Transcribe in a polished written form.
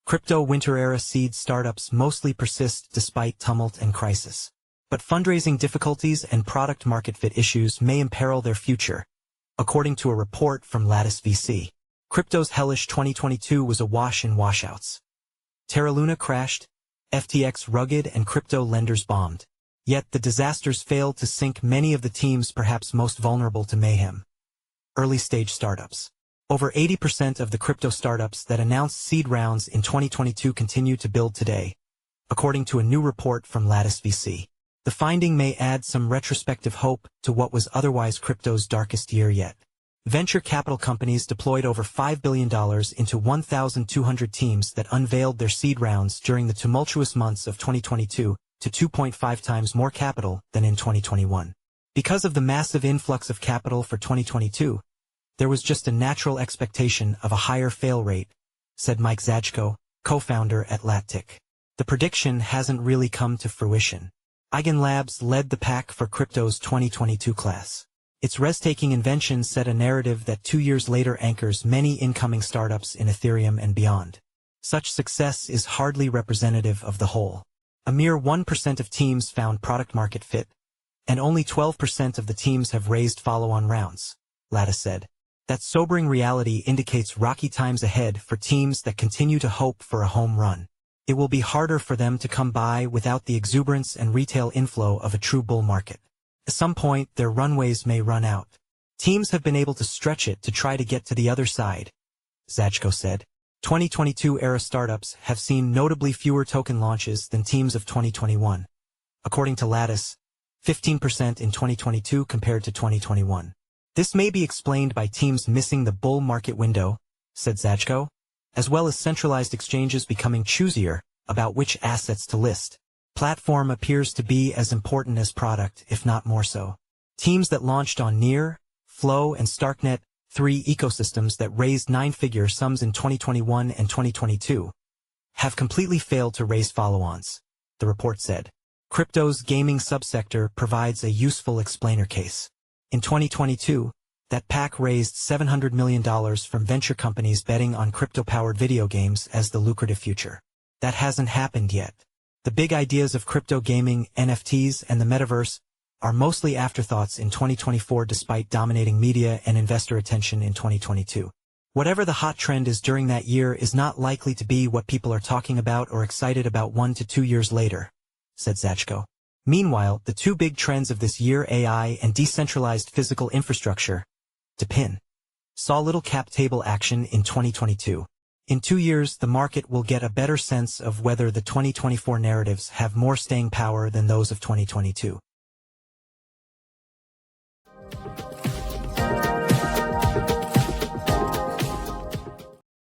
Crypto winter-era seed startups mostly persist despite tumult and crisis. But fundraising difficulties and product-market fit issues may imperil their future, according to a report from Lattice VC. Crypto's hellish 2022 was awash in washouts. Terra-Luna crashed, FTX rugged and crypto lenders bombed. Yet the disasters failed to sink many of the teams perhaps most vulnerable to mayhem. Early-stage startups. Over 80% of the crypto startups that announced seed rounds in 2022 continue to build today, according to a new report from Lattice VC. The finding may add some retrospective hope to what was otherwise crypto's darkest year yet. Venture capital companies deployed over $5 billion into 1,200 teams that unveiled their seed rounds during the tumultuous months of 2022 to 2.5 times more capital than in 2021. Because of the massive influx of capital for 2022, there was just a natural expectation of a higher fail rate, said Mike Zajko, co-founder at Lattic. The prediction hasn't really come to fruition. Labs led the pack for crypto's 2022 class. Its risk-taking invention set a narrative that 2 years later anchors many incoming startups in Ethereum and beyond. Such success is hardly representative of the whole. A mere 1% of teams found product-market fit, and only 12% of the teams have raised follow-on rounds, Lattice said. That sobering reality indicates rocky times ahead for teams that continue to hope for a home run. It will be harder for them to come by without the exuberance and retail inflow of a true bull market. At some point, their runways may run out. Teams have been able to stretch it to try to get to the other side, Zajko said. 2022-era startups have seen notably fewer token launches than teams of 2021. According to Lattice, 15% in 2022 compared to 2021. This may be explained by teams missing the bull market window, said Zajko, as well as centralized exchanges becoming choosier about which assets to list. Platform appears to be as important as product, if not more so. Teams that launched on Near, Flow, and Starknet, 3 ecosystems that raised 9-figure sums in 2021 and 2022, have completely failed to raise follow-ons, the report said. Crypto's gaming subsector provides a useful explainer case. In 2022, that pack raised $700 million from venture companies betting on crypto-powered video games as the lucrative future. That hasn't happened yet. The big ideas of crypto gaming, NFTs, and the metaverse are mostly afterthoughts in 2024 despite dominating media and investor attention in 2022. Whatever the hot trend is during that year is not likely to be what people are talking about or excited about 1 to 2 years later, said Zajko. Meanwhile, the two big trends of this year, AI and decentralized physical infrastructure, saw little cap table action in 2022. In 2 years, the market will get a better sense of whether the 2024 narratives have more staying power than those of 2022.